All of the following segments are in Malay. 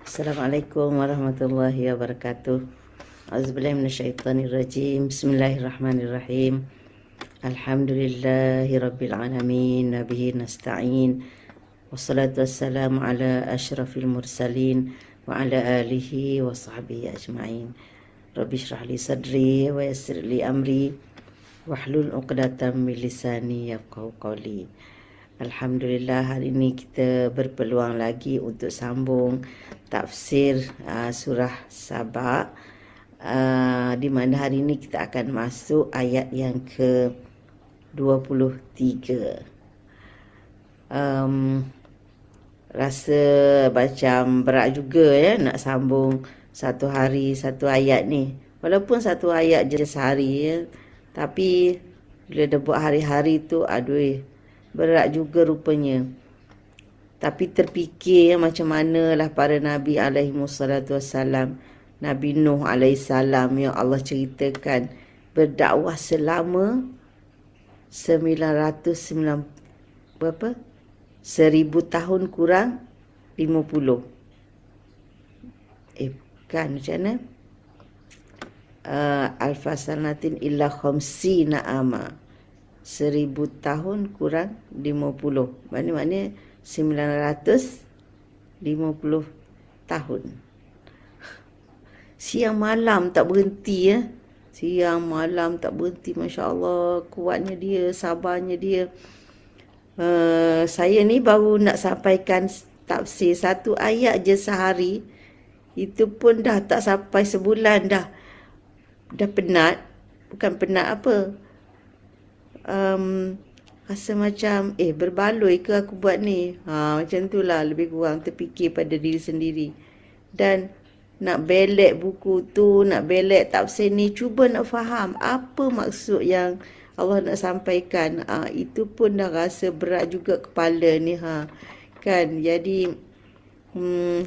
Assalamualaikum warahmatullahi wabarakatuh. A'udzubillahi minasyaitonirrajim. Bismillahirrahmanirrahim. Alhamdulillahi rabbil alamin, wa bihi nasta'in. Wassalatu wassalamu ala asyrafil mursalin wa ala alihi wa sahbihi ajma'in. Rabbi shrah li sadri wa yassir li amri wahlul 'uqdatam min lisani yafqahu qawli. Alhamdulillah, hari ini kita berpeluang lagi untuk sambung tafsir surah Saba, di mana hari ini kita akan masuk ayat yang ke-23. Rasa macam berat juga ya nak sambung satu hari satu ayat ni. Walaupun satu ayat je sehari ya, tapi bila dah buat hari-hari tu berat juga rupanya. Tapi terfikir macam manalah para Nabi alaihimussalatu Nabi Nuh alaihissalam yang Allah ceritakan berdakwah selama 1000 tahun kurang 50. Kan macam mana? Alfasanatin illa khamsina ama. 1000 tahun kurang 50. Maknanya 950 tahun. Siang malam tak berhenti ya. Siang malam tak berhenti. Masya Allah, kuatnya dia, sabarnya dia. Saya ni baru nak sampaikan tafsir satu ayat je sehari. Itu pun dah tak sampai sebulan dah. Dah penat. Bukan penat apa. Rasa macam berbaloi ke aku buat ni, macam tu lah, lebih kurang terfikir pada diri sendiri. Dan nak belek buku tu, nak belek tafsir ni, cuba nak faham apa maksud yang Allah nak sampaikan. Itu pun dah rasa berat juga kepala ni kan. Jadi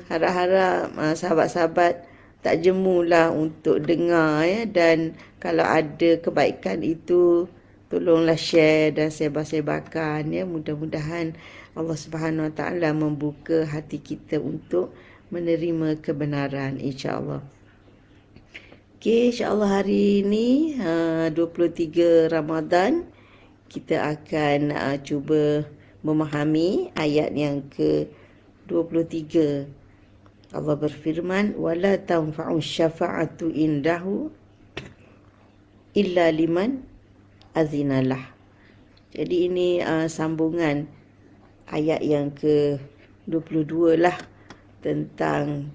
harap-harap sahabat-sahabat tak jemulah untuk dengar ya. Dan kalau ada kebaikan itu, tolonglah share dan sebar-sebarkan ya. Mudah-mudahan Allah Subhanahu Wa Taala membuka hati kita untuk menerima kebenaran, insya-Allah. Okey, insya-Allah hari ini 23 Ramadan kita akan cuba memahami ayat yang ke-23. Allah berfirman, wala tanfa'u syafa'atu indahu illa liman azinalah. Jadi ini sambungan ayat yang ke-22 lah, tentang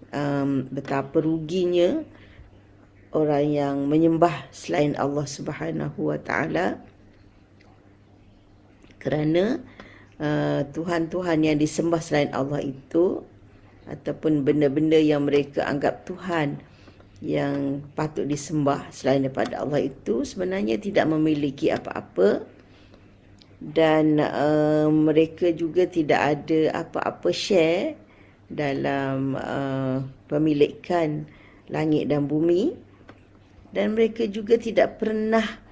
betapa ruginya orang yang menyembah selain Allah Subhanahu Wa Taala, kerana Tuhan-Tuhan yang disembah selain Allah itu, ataupun benda-benda yang mereka anggap Tuhan yang patut disembah selain daripada Allah itu sebenarnya tidak memiliki apa-apa, dan mereka juga tidak ada apa-apa share dalam pemilikan langit dan bumi, dan mereka juga tidak pernah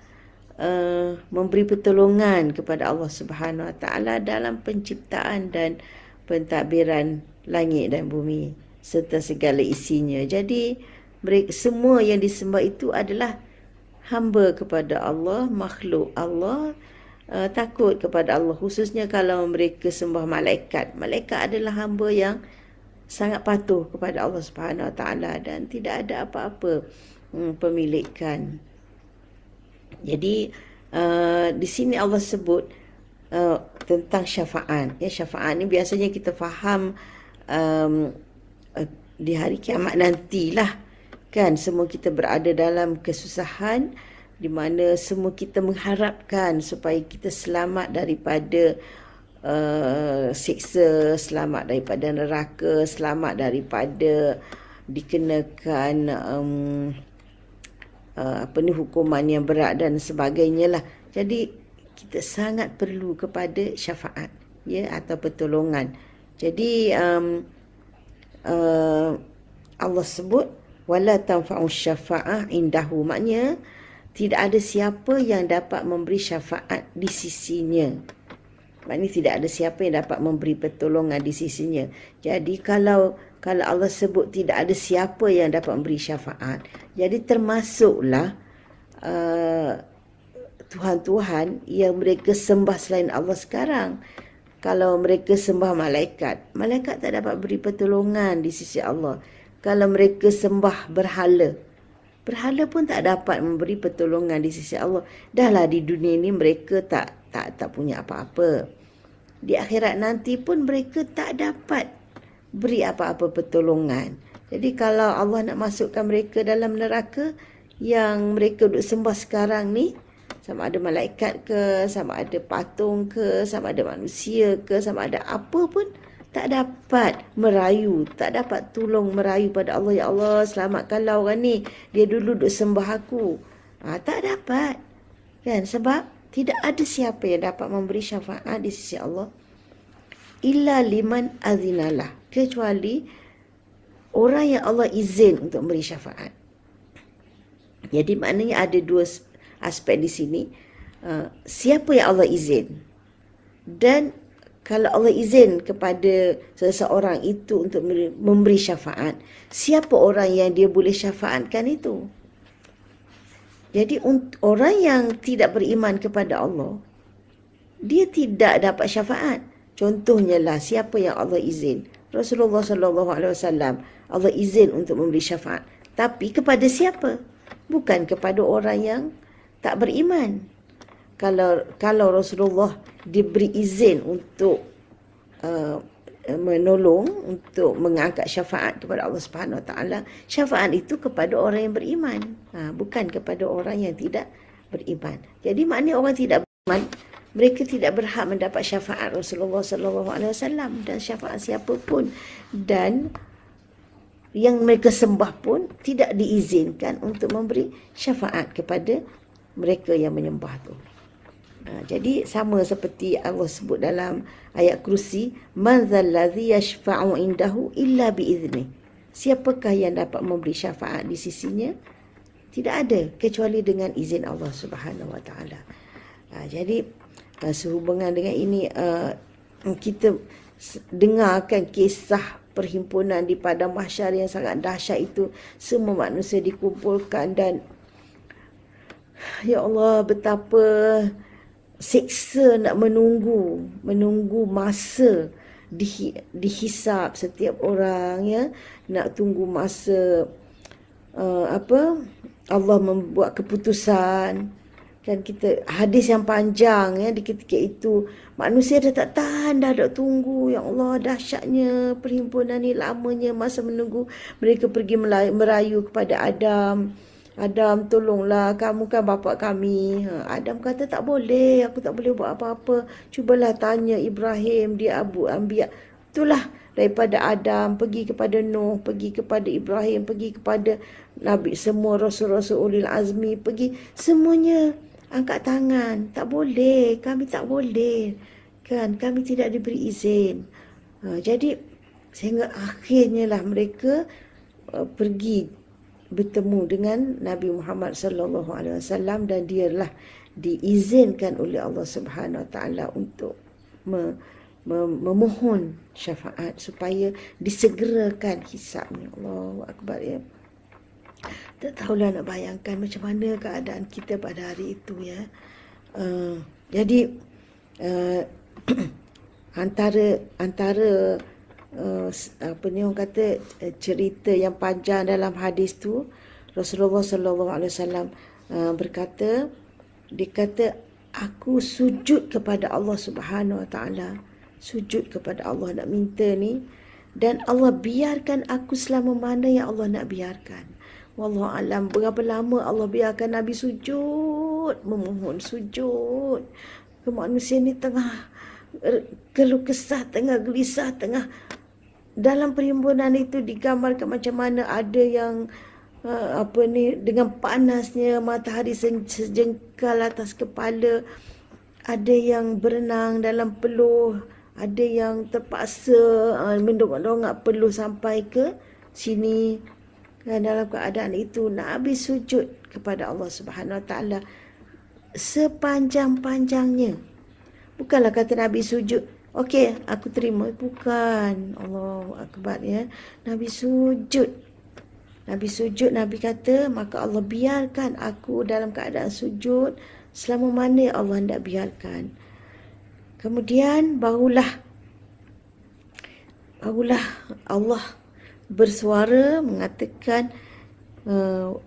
memberi pertolongan kepada Allah Subhanahu Wa Taala dalam penciptaan dan pentadbiran langit dan bumi serta segala isinya. Jadi mereka semua yang disembah itu adalah hamba kepada Allah, makhluk Allah, takut kepada Allah. Khususnya kalau mereka sembah malaikat. Malaikat adalah hamba yang sangat patuh kepada Allah Subhanahu Wa Taala dan tidak ada apa-apa pemilikan. Jadi di sini Allah sebut tentang syafaat. Ya, syafaat ni biasanya kita faham di hari kiamat nantilah. Kan, semua kita berada dalam kesusahan di mana semua kita mengharapkan supaya kita selamat daripada siksa, selamat daripada neraka, selamat daripada dikenakan hukuman yang berat dan sebagainya lah. Jadi kita sangat perlu kepada syafaat ya, atau pertolongan. Jadi Allah sebut wala tanfa'u syafa'ah indahu, maknanya tidak ada siapa yang dapat memberi syafaat di sisinya. Maknanya tidak ada siapa yang dapat memberi pertolongan di sisinya. Jadi kalau kalau Allah sebut tidak ada siapa yang dapat memberi syafaat, jadi termasuklah Tuhan-Tuhan yang mereka sembah selain Allah sekarang. Kalau mereka sembah malaikat, malaikat tak dapat beri pertolongan di sisi Allah. Kalau mereka sembah berhala, berhala pun tak dapat memberi pertolongan di sisi Allah. Dahlah di dunia ini mereka tak punya apa-apa. Di akhirat nanti pun mereka tak dapat beri apa-apa pertolongan. Jadi kalau Allah nak masukkan mereka dalam neraka yang mereka duk sembah sekarang ni, sama ada malaikat ke, sama ada patung ke, sama ada manusia ke, sama ada apa pun, tak dapat merayu, tak dapat tolong merayu pada Allah. Ya Allah, selamatkanlah orang ni, dia dulu duk sembah aku. Tak dapat. Kan? Sebab tidak ada siapa yang dapat memberi syafaat di sisi Allah illa liman azinalah, kecuali orang yang Allah izin untuk memberi syafaat. Jadi maknanya ada dua aspek di sini. Siapa yang Allah izin, dan kalau Allah izin kepada seseorang itu untuk memberi syafaat, siapa orang yang dia boleh syafaatkan itu. Jadi orang yang tidak beriman kepada Allah, dia tidak dapat syafaat. Contohnya lah, siapa yang Allah izin? Rasulullah SAW, Allah izin untuk memberi syafaat. Tapi kepada siapa? Bukan kepada orang yang tak beriman. Kalau Rasulullah diberi izin untuk menolong, untuk mengangkat syafaat kepada Allah Subhanahu Wa Taala, syafaat itu kepada orang yang beriman, bukan kepada orang yang tidak beriman. Jadi maknanya orang tidak beriman, mereka tidak berhak mendapat syafaat Rasulullah SAW dan syafaat siapa pun, dan yang mereka sembah pun tidak diizinkan untuk memberi syafaat kepada mereka yang menyembah tu. Jadi sama seperti Allah sebut dalam ayat kursi, man zallazi yashfa'u indahu illa biizni. Siapakah yang dapat memberi syafaat di sisinya? Tidak ada kecuali dengan izin Allah Subhanahu Wa Taala. Jadi sehubungan dengan ini, kita dengarkan kisah perhimpunan di padang mahsyar yang sangat dahsyat itu. Semua manusia dikumpulkan dan ya Allah, betapa siksa nak menunggu masa dihisap setiap orang, ya, nak tunggu masa Allah membuat keputusan. Kan kita hadis yang panjang, ya, di ketika itu manusia dah tak tahan, dah tunggu. Ya Allah, dahsyatnya perhimpunan ni, lamanya masa menunggu. Mereka pergi merayu kepada Adam. Adam, tolonglah, kamu kan bapa kami. Adam kata, tak boleh, aku tak boleh buat apa-apa. Cubalah tanya Ibrahim, dia Abu Anbiya. Itulah, daripada Adam pergi kepada Nuh, pergi kepada Ibrahim, pergi kepada Nabi, semua Rasul-Rasul Ulil Azmi, pergi semuanya angkat tangan. Tak boleh, kami tak boleh. Kan, kami tidak diberi izin. Jadi, sehingga akhirnya lah mereka pergi bertemu dengan Nabi Muhammad SAW, dan dialah diizinkan oleh Allah Subhanahu Wa Taala untuk memohon syafaat supaya disegerakan hisabnya. Allahu Akbar, ya. Tak tahulah nak bayangkan macam mana keadaan kita pada hari itu, ya. Jadi antara apa ni orang kata, cerita yang panjang dalam hadis tu, Rasulullah SAW berkata, dia kata, aku sujud kepada Allah Subhanahu Wa Taala, sujud kepada Allah nak minta ni, dan Allah biarkan aku selama mana yang Allah nak biarkan. Wallahu alam berapa lama Allah biarkan Nabi sujud, memohon sujud. Manusia ni tengah keluh kesah, tengah gelisah, tengah. Dalam perhimpunan itu digambarkan macam mana ada yang dengan panasnya matahari sejengkal atas kepala, ada yang berenang dalam peluh, ada yang terpaksa mendongak-dongak peluh sampai ke sini. Dan dalam keadaan itu Nabi sujud kepada Allah Subhanahu Wa Taala sepanjang-panjangnya. Bukanlah kata Nabi sujud okey, aku terima. Bukan. Allahu Akbar ya. Nabi sujud. Nabi kata, maka Allah biarkan aku dalam keadaan sujud selama mana Allah hendak biarkan. Kemudian barulah Allah bersuara mengatakan,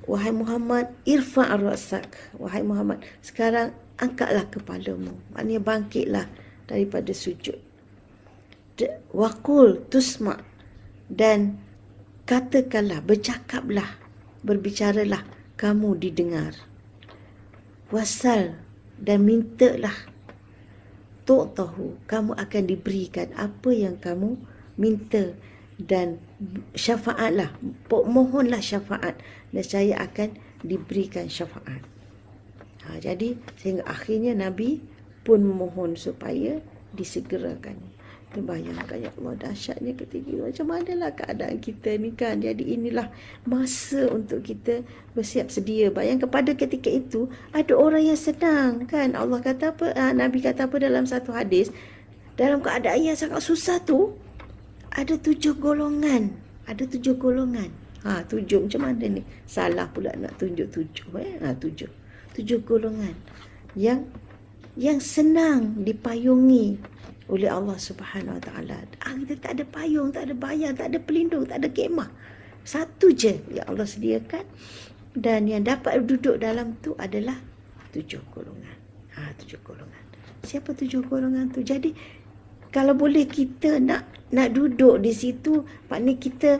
wahai Muhammad, irfa' ar-ra'sak. Wahai Muhammad, sekarang angkatlah kepalamu. Maknanya bangkitlah daripada sujud. Waqul tusma', dan katakanlah, bercakaplah, berbicaralah, kamu didengar. Wasal, dan mintalah. Tu'tahu, kamu akan diberikan apa yang kamu minta. Dan syafaatlah, mohonlah syafaat, dan saya akan diberikan syafaat. Jadi sehingga akhirnya Nabi pun mohon supaya disegerakan. Bayangkan ya Allah, dahsyatnya ketika macam manalah keadaan kita ni kan. Jadi inilah masa untuk kita bersiap sedia. Bayangkan pada ketika itu ada orang yang senang kan. Allah kata apa, Nabi kata apa dalam satu hadis, dalam keadaan yang sangat susah tu ada 7 golongan. Ada 7 golongan. 7 macam mana ni? Salah pula nak tunjuk 7. 7 golongan yang senang dipayungi oleh Allah Subhanahu Wa Taala. Kita tak ada payung, tak ada bayar, tak ada pelindung, tak ada kemah. Satu je yang Allah sediakan, dan yang dapat duduk dalam tu adalah 7 golongan. 7 golongan. Siapa 7 golongan tu? Jadi kalau boleh kita nak duduk di situ, maknanya kita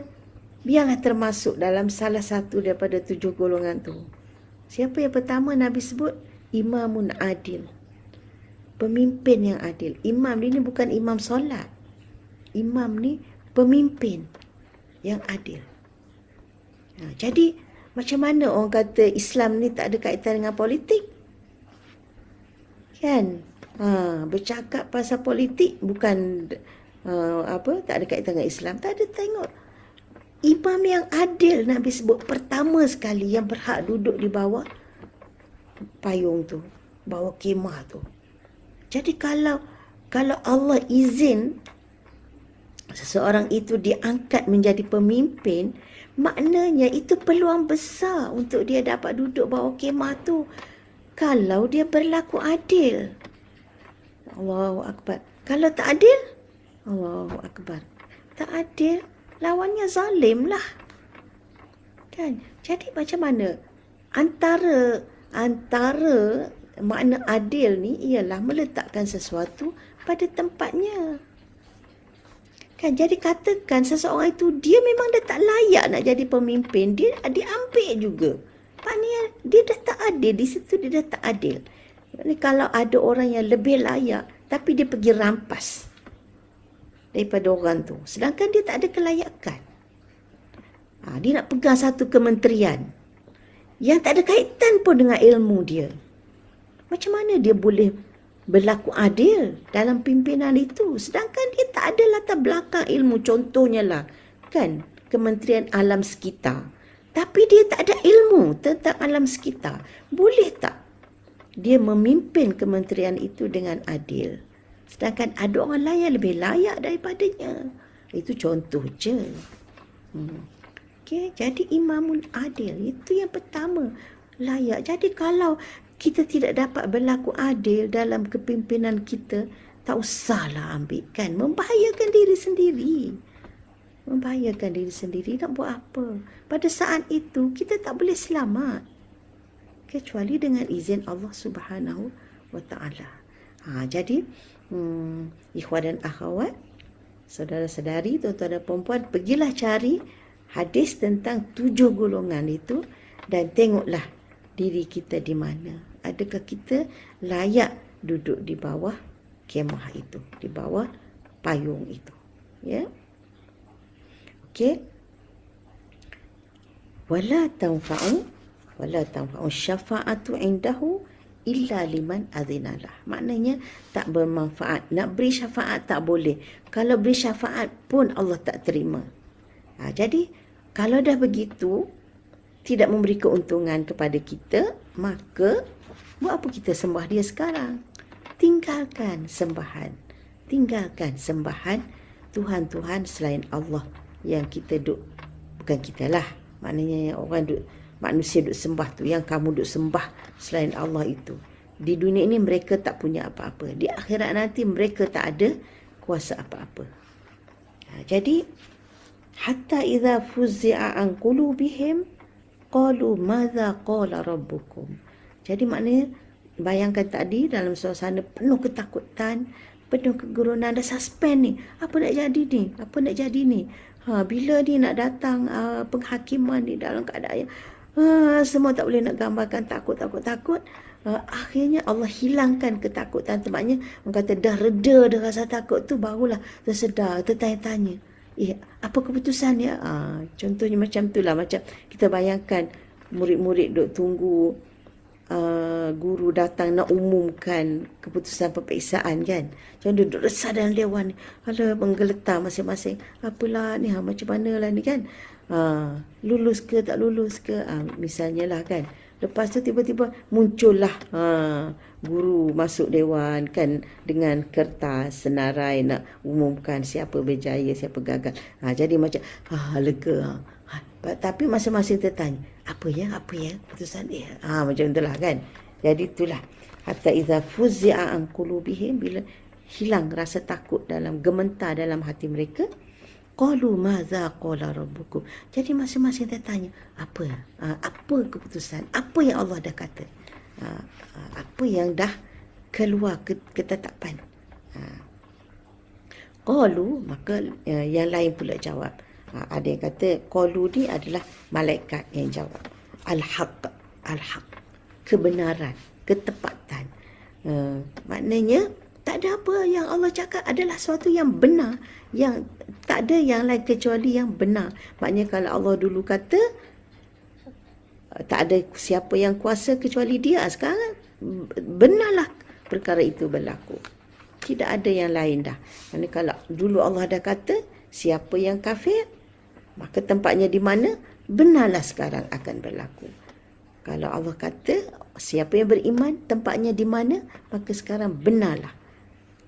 biarlah termasuk dalam salah satu daripada 7 golongan tu. Siapa yang pertama Nabi sebut? Imamun adil. Pemimpin yang adil. Imam ni bukan imam solat. Imam ni pemimpin yang adil. Jadi macam mana orang kata Islam ni tak ada kaitan dengan politik? Kan? Bercakap pasal politik bukan tak ada kaitan dengan Islam. Tak ada, tengok. Imam yang adil Nabi sebut pertama sekali yang berhak duduk di bawah payung tu, bawah kemah tu. Jadi kalau Allah izin seseorang itu diangkat menjadi pemimpin, maknanya itu peluang besar untuk dia dapat duduk bawah kemah tu kalau dia berlaku adil. Allahu Akbar. Kalau tak adil, Allahu Akbar, tak adil, lawannya zalim lah. Kan? Jadi macam mana? Antara makna adil ni ialah meletakkan sesuatu pada tempatnya. Kan, jadi katakan seseorang itu dia memang dah tak layak nak jadi pemimpin, dia diambil juga. Maknanya dia dah tak adil, di situ dia dah tak adil. Kalau ada orang yang lebih layak tapi dia pergi rampas daripada orang tu, sedangkan dia tak ada kelayakan. Dia nak pegang satu kementerian yang tak ada kaitan pun dengan ilmu dia. Macam mana dia boleh berlaku adil dalam pimpinan itu? Sedangkan dia tak ada latar belakang ilmu. Contohnya lah, kan, Kementerian Alam Sekitar. Tapi dia tak ada ilmu tentang alam sekitar. Boleh tak dia memimpin kementerian itu dengan adil? Sedangkan ada orang lain yang lebih layak daripadanya. Itu contoh je. Okay, jadi imamun adil itu yang pertama, layak. Jadi kalau kita tidak dapat berlaku adil dalam kepimpinan kita, tak usahlah ambil, kan? Membahayakan diri sendiri. Nak buat apa? Pada saat itu kita tak boleh selamat kecuali dengan izin Allah Subhanahu Wa Taala. Jadi ikhwan dan akhwat, saudara-saudari, tuan-tuan dan puan-puan, pergilah cari hadis tentang 7 golongan itu dan tengoklah diri kita di mana. Adakah kita layak duduk di bawah kemah itu, di bawah payung itu? Ya. Okey. Wala tanfa'u syafa'atu indahu illa liman azinalah. Maknanya tak bermanfaat. Nak beri syafaat tak boleh. Kalau beri syafaat pun Allah tak terima. Jadi kalau dah begitu, tidak memberi keuntungan kepada kita, maka buat apa kita sembah dia sekarang? Tinggalkan sembahan. tinggalkan sembahan Tuhan-Tuhan selain Allah yang kita bukan kita lah, maknanya yang orang manusia duk sembah tu, yang kamu duk sembah selain Allah itu. Di dunia ini mereka tak punya apa-apa, di akhirat nanti mereka tak ada kuasa apa-apa. Jadi hatta idza fuzzi'a an qulubihim qalu madza qala rabbukum. Jadi maknanya bayangkan tadi dalam suasana penuh ketakutan, penuh kegurunan, ada suspend ni. Apa nak jadi ni? Apa nak jadi ni? Bila ni nak datang penghakiman ni dalam keadaan semua tak boleh nak gambarkan, takut. Akhirnya Allah hilangkan ketakutan. Maknanya orang kata dah reda dah rasa takut tu, barulah tersedar, tertanya-tanya. Apa keputusannya? Contohnya macam tu lah. Macam kita bayangkan murid-murid duk tunggu guru datang nak umumkan keputusan peperiksaan kan. Macam duduk resah dalam dewan ni. Alah, menggeletar masing-masing. Apalah ni, macam mana lah ni kan. Lulus ke tak lulus ke. Misalnya lah kan. Lepas tu tiba-tiba muncullah guru masuk dewan kan dengan kertas senarai nak umumkan siapa berjaya, siapa gagal. Jadi macam lega. Tapi masing-masing tertanya, apa ya keputusan dia. Macam itulah kan. Jadi itulah hatta idza fuzzi'a an qulubihim, bila hilang rasa takut dalam gementar dalam hati mereka, qalu madza qala rabbukum. Jadi masing-masing tertanya, apa keputusan, apa yang Allah dah kata, apa yang dah keluar ketetapan. Qalu, maka yang lain pula jawab. Ada yang kata qalu ni adalah malaikat yang jawab. Al-haq, kebenaran, ketepatan. Maknanya tak ada apa yang Allah cakap adalah sesuatu yang benar, yang tak ada yang lain kecuali yang benar. Maknanya kalau Allah dulu kata tak ada siapa yang kuasa kecuali dia, sekarang benarlah perkara itu berlaku. Tidak ada yang lain dah. Maknanya kalau dulu Allah dah kata siapa yang kafir, maka tempatnya di mana, benarlah sekarang akan berlaku. Kalau Allah kata siapa yang beriman, tempatnya di mana, maka sekarang benarlah.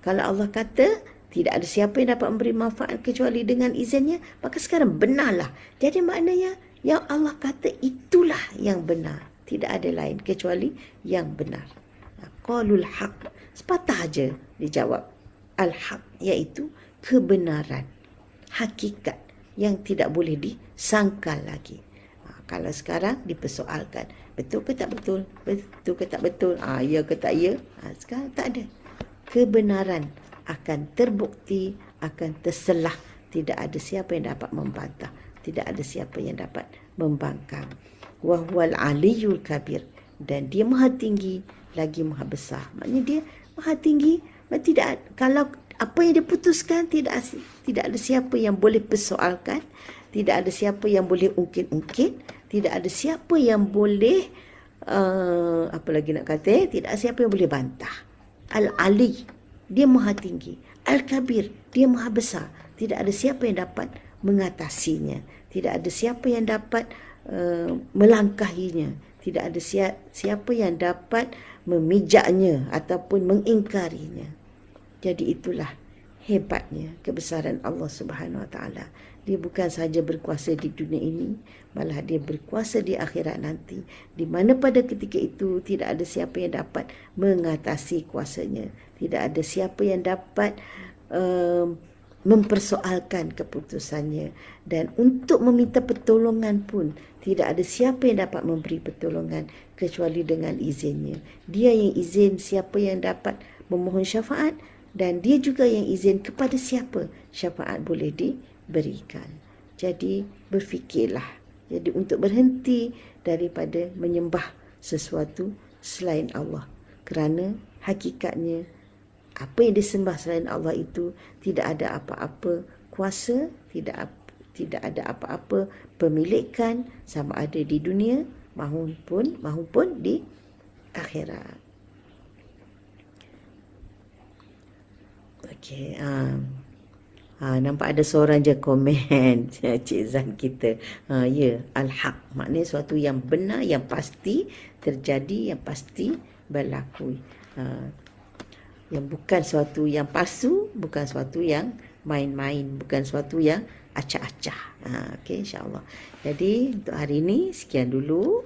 Kalau Allah kata tidak ada siapa yang dapat memberi manfaat kecuali dengan izinnya, maka sekarang benarlah. Jadi maknanya yang Allah kata itulah yang benar. Tidak ada lain kecuali yang benar. Qalul haq, sepatah aja dijawab. Al-haq, iaitu kebenaran, hakikat yang tidak boleh disangkal lagi. Kalau sekarang dipersoalkan, betul ke tak betul? Betul ke tak betul? Ya ke tak ya? Sekarang tak ada. Kebenaran akan terbukti, akan terselah. Tidak ada siapa yang dapat membantah. Tidak ada siapa yang dapat membangkang. Wahwal aliyul kabir. Dan dia maha tinggi, lagi maha besar. Maknanya dia maha tinggi. Kalau apa yang diputuskan, tidak ada siapa yang boleh persoalkan. Tidak ada siapa yang boleh ungkit-ungkit. Tidak ada siapa yang boleh apa lagi nak kata, tidak ada siapa yang boleh bantah. Al-Ali, dia maha tinggi. Al-Kabir, dia maha besar. Tidak ada siapa yang dapat mengatasinya. Tidak ada siapa yang dapat melangkahinya. Tidak ada siapa yang dapat memijaknya ataupun mengingkarinya. Jadi itulah hebatnya kebesaran Allah Subhanahu Wa Taala. Dia bukan sahaja berkuasa di dunia ini, malah dia berkuasa di akhirat nanti, di mana pada ketika itu tidak ada siapa yang dapat mengatasi kuasanya. Tidak ada siapa yang dapat mempersoalkan keputusannya. Dan untuk meminta pertolongan pun, tidak ada siapa yang dapat memberi pertolongan kecuali dengan izinnya. Dia yang izin siapa yang dapat memohon syafaat, dan dia juga yang izin kepada siapa syafaat boleh diberikan. Jadi berfikirlah. Jadi untuk berhenti daripada menyembah sesuatu selain Allah. Kerana hakikatnya apa yang disembah selain Allah itu tidak ada apa-apa kuasa, tidak ada apa-apa pemilikan, sama ada di dunia maupun di akhirat. Okey, nampak ada seorang je komen Cik Zan kita. Ya, al-haq maknanya sesuatu yang benar, yang pasti terjadi, yang pasti berlaku. yang bukan suatu yang palsu, bukan suatu yang main-main, bukan suatu yang acah-acah. Okey, insya-Allah. Jadi untuk hari ini sekian dulu.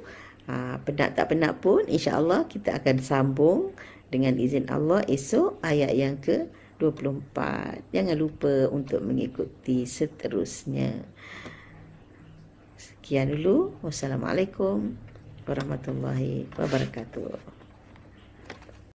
Penat tak penat pun insya-Allah kita akan sambung dengan izin Allah esok ayat yang ke-24. Jangan lupa untuk mengikuti seterusnya. Sekian dulu. Wassalamualaikum warahmatullahi wabarakatuh.